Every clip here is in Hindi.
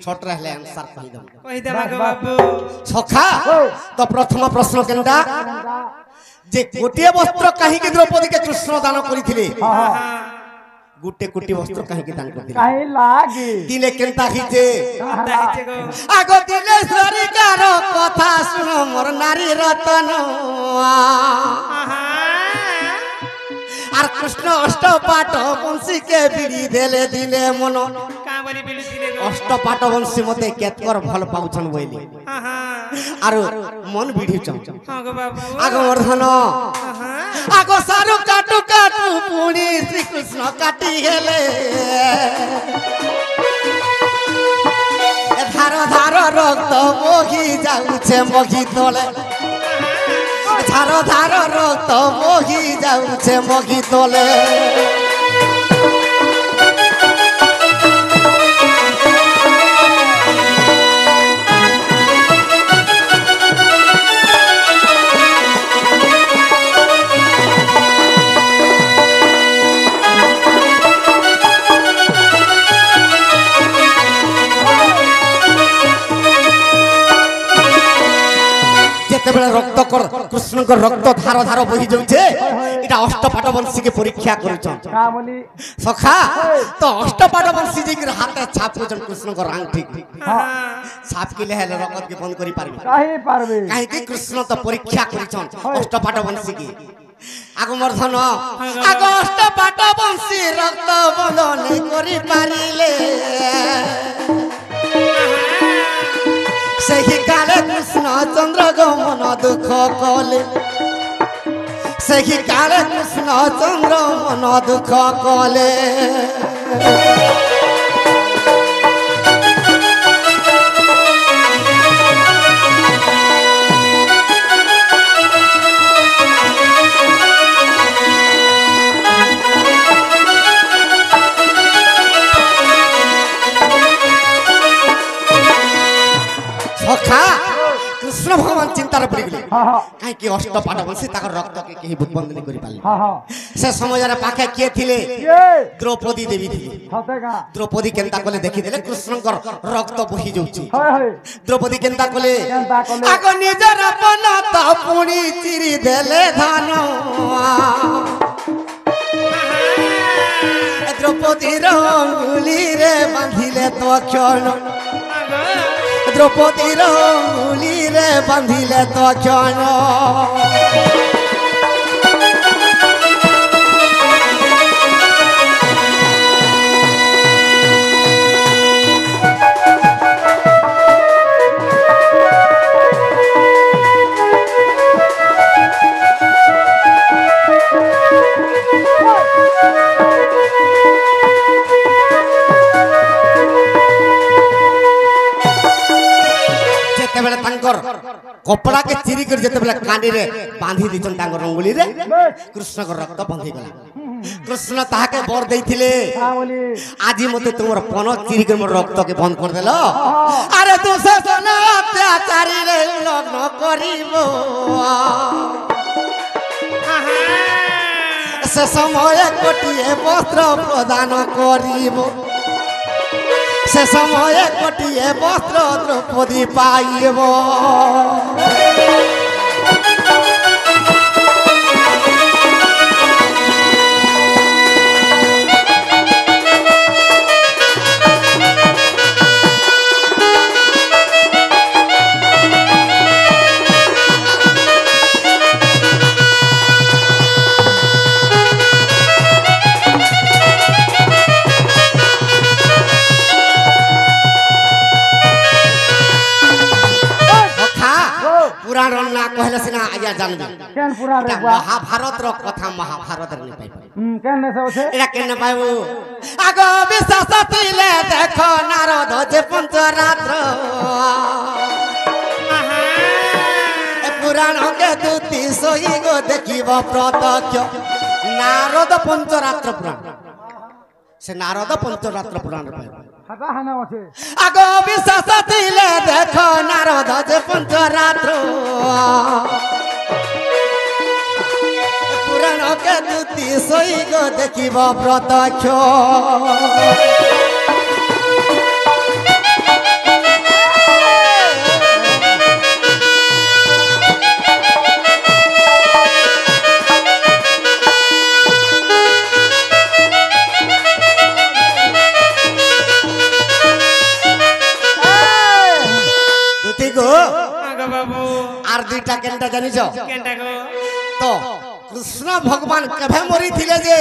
छोट रहले आंसर कहि दम कहि देबा गो बाबू सखा तो प्रथम प्रश्न केनटा जे गोटे वस्त्र काहे के द्रौपदी के कृष्ण दान करिथिले गुटे कुटी वस्त्र काहे के दान करथिले काहे लागे दिले केनटा हिचे दाहिचे गो आगो दिले सरकार कथा सुन मोर नारी रतन आर कृष्ण अष्टपाठ बंशी के बिड़ी देले दिले मन का बोली बिलु दिले गो अष्टपाठ बंशी मते केतकर भल पाउछन बोइली आर मन बिड़िछन हां गो बाबू आगो वर्धन आगो सारु काटू काटू पुणी श्री कृष्ण काटी गेले धार धार रक्त मोही जाउछे मोही तले धार धार रक्त मोही जाउछे मोही तले रक्त कृष्ण को रक्त धार धार बही जाउछे इटा अष्टपाठ वंशी के परीक्षा करूछन का बोली सखा तो अष्टपाठ वंशी जी के हाथे छाप कोछन कृष्ण को रंग ठीक छाप के ले रगत के बंद करी पारबे काहे पारबे काहे कि कृष्ण तो परीक्षा करूछन अष्टपाठ वंशी की आगो मर्धन आगो अष्टपाठ वंशी रक्त बंद नहीं करी पारिले सही काले कृष्ण चंद्र गमन दुख कले सही काले कृष्ण चंद्र मन दुख कले कृष्ण भगवान चिंतार पड़ी गले काहे कि अष्टपाठ वंशी ताकर रक्त के केही बंद नहीं करि पाले से समय रे पाखे के थिले द्रौपदी देवी थिले सतेगा द्रौपदी केनता कोले देखि देले कृष्णकर रक्त बही जाउची द्रौपदी केनता कोले आगो निजर अपन त पुणी चिरी देले धान द्रौपदी रंगुली रे बांधिले तो क्षण द्रौपदी रंगुली रे बांधिले तो क्षण कपड़ा के चिरी कर जेते बेला कांडी रे बांधी दिचन तांग रंगुली रे कृष्ण को रक्त बांधी गला कृष्ण ताके बर देइथिले आजी मते तुमर पन चिरी कर मोर रक्त के बंद कर देलो अरे तू से सोना अत्याचारी रे लग्न करिबो से समय कोटिए वस्त्र प्रदान करिबो से समय कोटिए वस्त्र द्रौपदी पाइबो पुराण ना कहले सिना आया जानबे केन पुराण रे महाभारत रो कथा महाभारत रे पाइबो केन ने सब छे एरा केन पाइबो आगो विश्वास तिले देखो नारद जे पंचरात्र ए पुराण के दूती सोई गो देखिबो प्रत्यक्ष नारद पंचरात्र पुराण से नारद पंचरात्र पुराण रे पाइबो हटा हना होछे आगो विश्वास तिले देखो नारद जे पंचरात्र पुराण के दूती सोई गो देखिबो प्रत्यक्ष আর দুইটা কেনটা জানিছ কেনটা গো তো কৃষ্ণ ভগবান কেবে মরি থিলে যে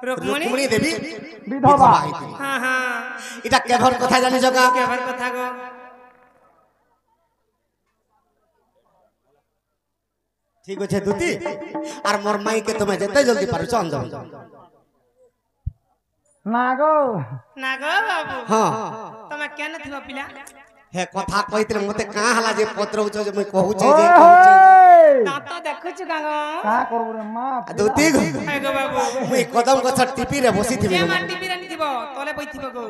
রুক্মিণী রুক্মিণী দেবী বিধবা। হইଥିଲେ। হ্যাঁ হ্যাঁ এটা কেভর কথা জানিছ কা কেবার কথা গো ঠিক আছে দুতি আর মোর মাইকে তুমি যেতে জলদি পারছ অঞ্জন না গো না গো বাবু হ্যাঁ তুমি কেন থিব পিলা হে কথা কইতে মতে কা হালা যে পত্র উচ যে মই কহুছে ওই যে কহুছে দাঁত দেখুছ গাঙ্গো কা করব রে মা দুতি আই গো বাবু মই কদম গছ টিপি রে বসি থিবি যে মাটি বিরানি থিব তলে বই থিব গো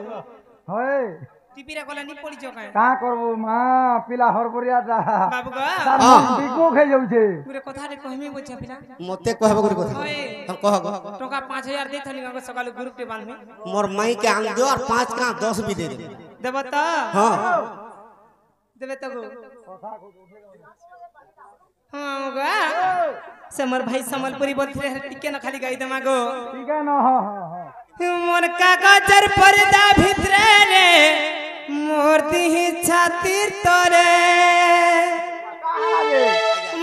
হয় টিপিরা গলা নি পড়িছ কায় কা করব মা পিলা হরবরিয়া যা বাবু গো তার মন বিকো খাই যাউছে গুরে কথা রে কহিমি বলছ পিলা মতে কহব করে কথা হয় তম কহ গো টাকা 5000 দে থলি গাঙ্গো সকালে গ্রুপ তে বাঁধমি মোর মাইকে আন দিও আর 5 का 10 भी दे दे দেব তো हां দেবে তো গো হ্যাঁ গো समर भाई संबलपुरी बोलते रहे टिके न खाली गाई दमा गो ठीक है ना मोर कागजर पर्दा भितरे रे मोर दिही छातिर तोरे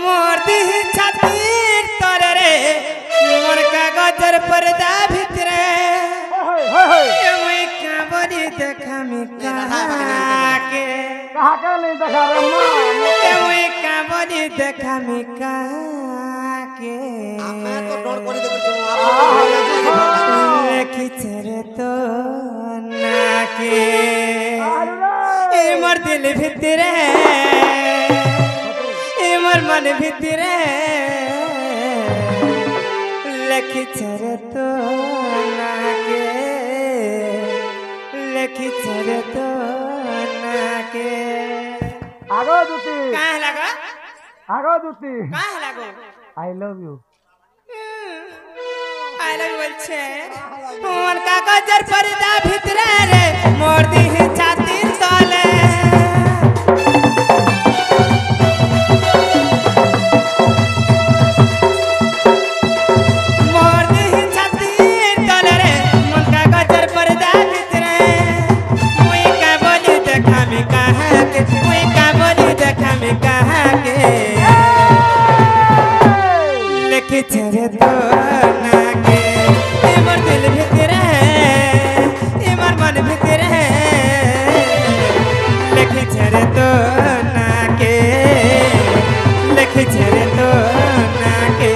मोर दिही छातिर तोरे रे मोर कागजर पर्दा भितरे मैं का बड़ी देखा में कहा के कहा के नहीं देखा रे मां मैं का बड़ी देखा में कहा के मैं तो डर करी देखि आप लेखिছে রে তো নাকে এ মোর দিল ভিতরে এ মোর মন ভিতরে লেখিছে রে তো নাকে লেখিছে রে তো নাকে আগো দুতি কাহে লাগো আগো দুতি কাহে লাগো I love you I love বলছে মোর কাগজের পর্দা ভিতরে রে মোর দিহ ছাতির তলে মোর দিহ ছাতির তলে রে মোর কাগজের পর্দা ভিতরে মুই কা বলি দেখামি কাহাকে মুই কা বলি দেখামি কাহাকে লিখেছে রে তো নাকে এমর দিল ভিতরে এমর মন ভিতরে লিখেছে রে তো নাকে লিখেছে রে তো নাকে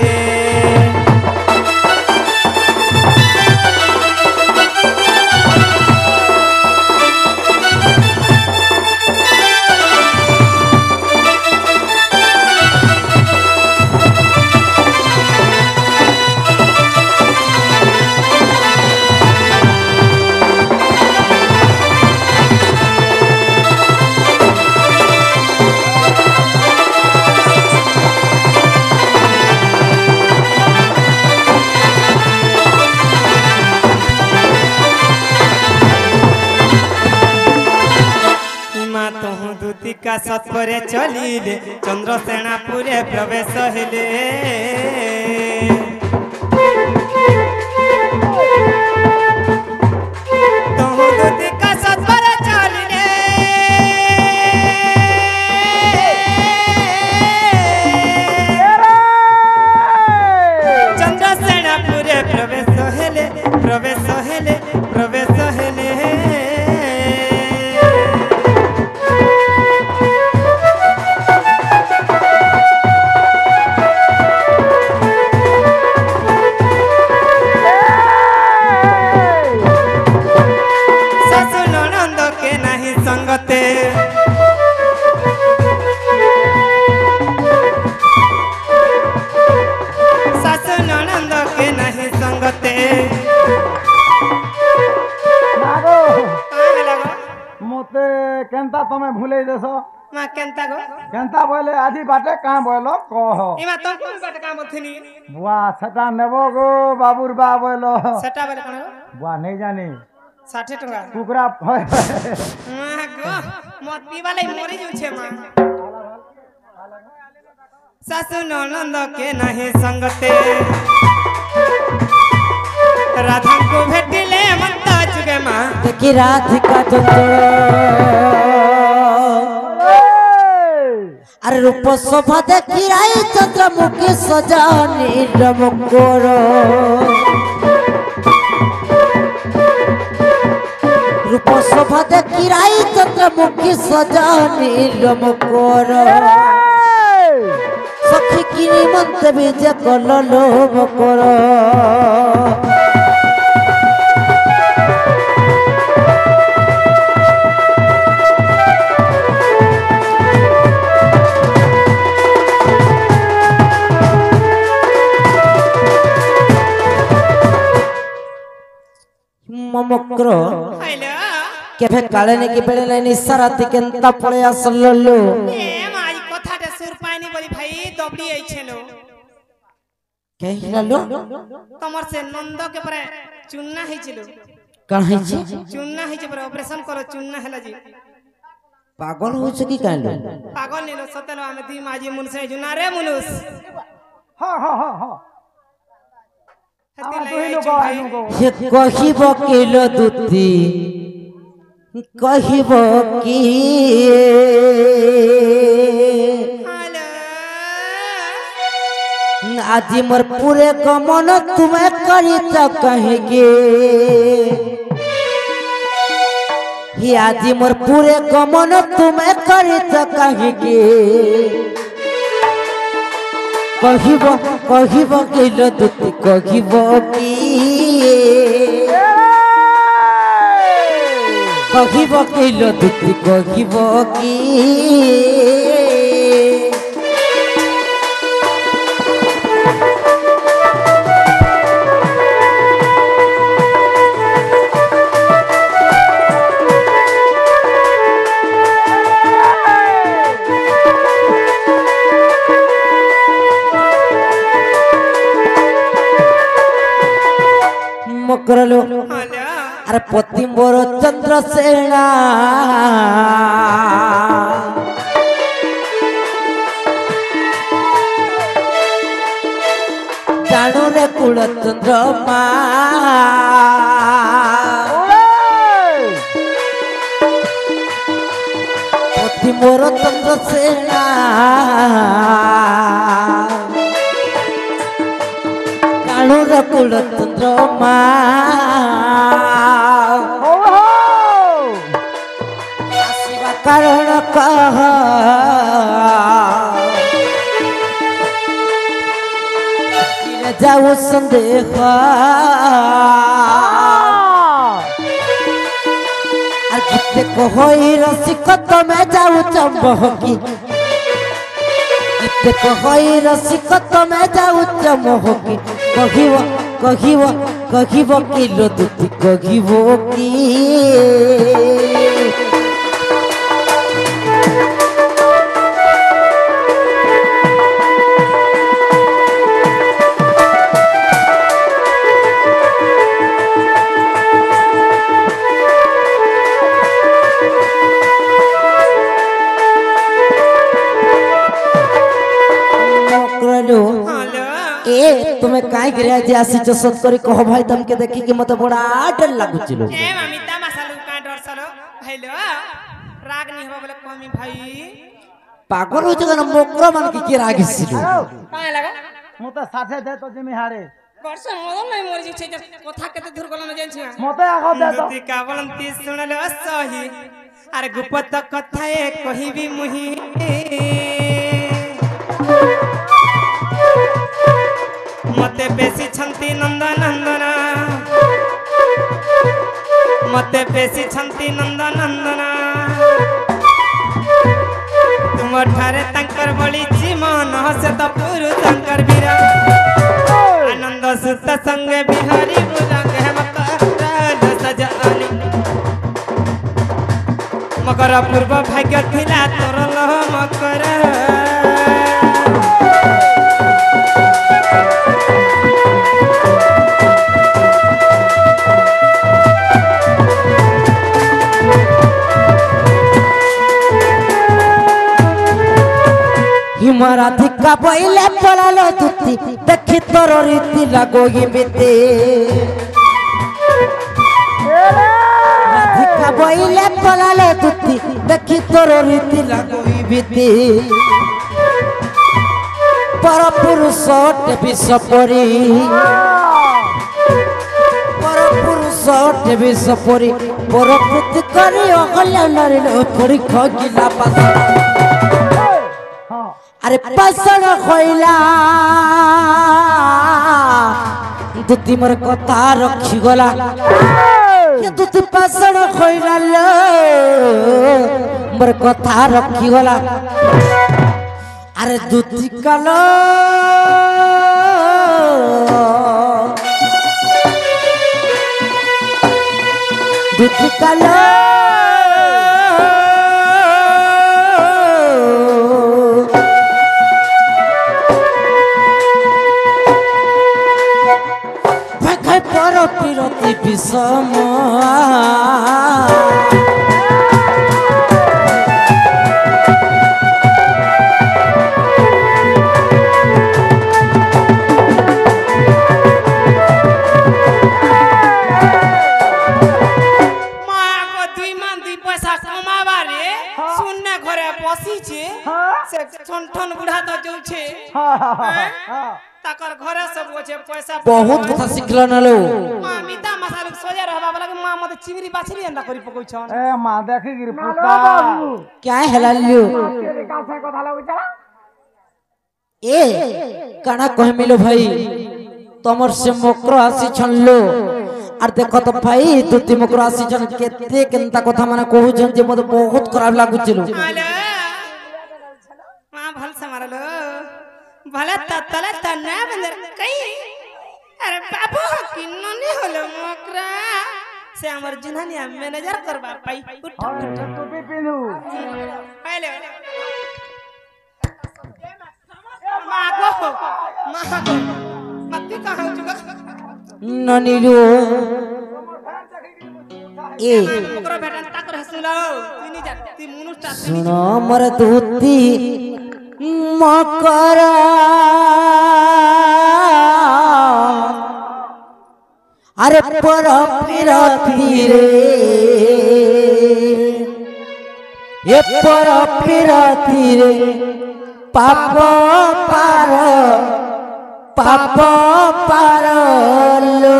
दूतिका सत्परे चलिले चंद्रसेनापुरे प्रवेश हेले तहु दूतिका सत्परे चलिले चंद्रसेनापुरे प्रवेश हेले प्रवेश हेले प्रवेश हेले संगते सासु ननंद के नहीं संगते लागो काहे लागो मते केनता तमे भूले देसो मा केनता गो केनता बोले आधी बाटे का बोलो कह इमा तो कोन बात काम थनी बुआ छटा नेबो गो बाबूर बा बोलो सेटा बेले कोन बुआ नहीं जानी 60 टका कुकरा होय मा गो मत पीवाले मरि जउ छे मा सासु ननंद के नहीं संगते राधा को भेटिले मत जुगे मा देखी राधिका चंचल अरे रूप शोभा देखी राई चंद्रमुखी सजानी रमकोर रूप शोभा देखी राई चंद्रमुखी सजानी रमकोर सखी किनी मंत बीज कल लोभ कर ममक्र हेलो केभे काले ने की बेले लाइन इशारा तिकेंता पळे असललो ए मारी कथाटा सुर पानी बोली भाई दबड़ी आई छेलो कहिलालो तमर से नंद के परे चुन्ना है छिलो कहि छी चुन्ना है जे परे ऑपरेशन करो चुन्ना हैला जी पागल हो छ की कालो पागल नेलो सतलो आमे दी माजी मुनसे जुना रे मुनुस हाँ हाँ हाँ हाँ हती तो लाई ही लोग भाई हे कहिब किलो दुती कहिब की हेलो আজি मोर पूरे कमन तुम्हें करी तो कहेंगे ही আজি मोर पूरे कमन तुम्हें करी तो कहेंगे कहिब कहिब किलो दुती कहिब की कहिब किलो दुती कहिब की मकरलो हेलो अरे पतिम्बर चंद्रसेना जानू रे कुल चंद्रमा पतिम्बर चंद्रसेना जानू रे कुल चंद्रमा कारण कह जाऊ संदेह गीते कही रसिक तमें जाऊ चमकी गीते कही रसिक तमें जाऊ चमकी कहिब कहिब कहिब किलो दुती कहिब की हेलो ए तुम्हें काई गिरा जे आसी जो सत करी कहो भाई तुमके देखी कि मते बड़ा डर लागु चिलो ए मामी तमाशा लु का डर सलो हेलो राग नहीं हो बोले कमी भाई पागल हो जगन मोकरो मन की राग सिलो काहे लगा मते साथे दे तो जिमी हारे वर्ष मदन नहीं मर जी छे कथा केते दूर गलन जान छी मते आगो दे तो दुती का बोलंती सुनलो सही अरे गुप्त कथा ए कहिबी मुही मते बेसी छंती नंदन नंदना मते बेसी छंती नंदन नंदना तुम ठारे तंकर बड़ी जीवन हसे त पुरु तंकर बीरा आनंद सुत संग बिहारी बुलंग है मकर सजानी मकर पूर्व भाग्य थिला तोर लह मकर हिमराधिका पहिले पलालो तुती देखी तोर रीति लागो हिमिते राधिका पहिले पलालो तुती देखी तोर रीति लागो हिमिते পুরুষ বিষ পরি পর পুরুষ বিষ পরি পরপ্রতি করি অকল্যাণ নারী পরি খগিলা পাশ আরে পাশন কইলা দুতি মোর কথা রক্ষি গলা দুতি পাশন কইলা মোর কথা রক্ষি গলা আরে দুতি কাল দুতি কাল পর বিরতি বিষম बहुत कथा सिखला नलो मां मिता मसाला सोजा रहबा वाला के मां मते चिंगरी बाछरी अंडा करी पकोइ छन ए मां देखि गिर पुता क्या हेलालियो तेरे कासे कथा लागै छ ए काना कहमिलो भाई तमर से मकर आसी छनलो आर देखो तो भाई तुति मकर आसी छन केते केनता कथा माने कहू छन जे मते बहुत खराब लागु छलो हेलो मां भल से मारलो भला ततला तना बंदर कई अरे बाबू किन्नो नहीं होलो मकरा से हमर जिन्हानिया मैनेजर करबा पाई उठ तू भी पिनु हेलो मागो मत कहां जुगा ननिलो ए मकरा बेटा ताकर हसुलो तिनी जाती मुनुष्टा सुनो मर दूती मकर अरे पर फिरती ये पर फिरती रे पाप पार लो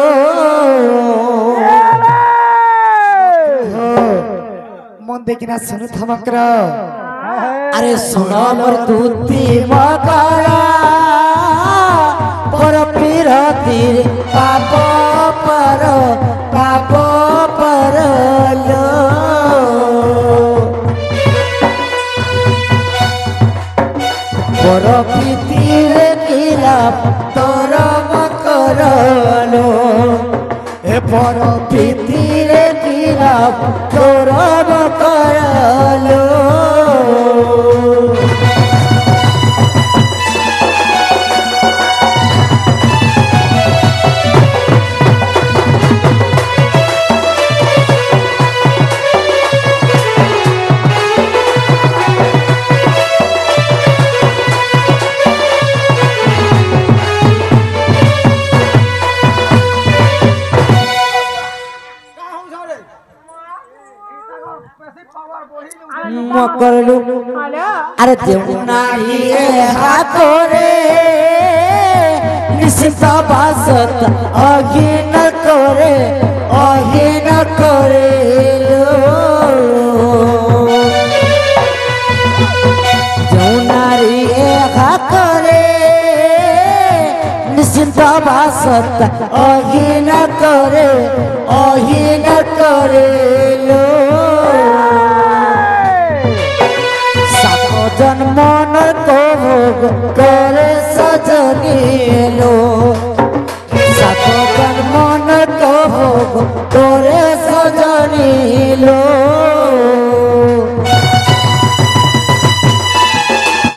मन देखना सुनु थमकर अरे सुनो मोर दूती मकरा पर फिरती रे पाप पर लो पर प्रीति रे किला तोर मकरलो ए पर प्रीति रे किला तोर मकरलो मकरलू अरे देवना ये हाथोरे निश्चित बासत अघिन करे जौनारी हाथोरे निश्चित बासत अघिन करे लो जन्मन को भोग करे सजनी लो सातो जन्मन को भोग करे सजनी लो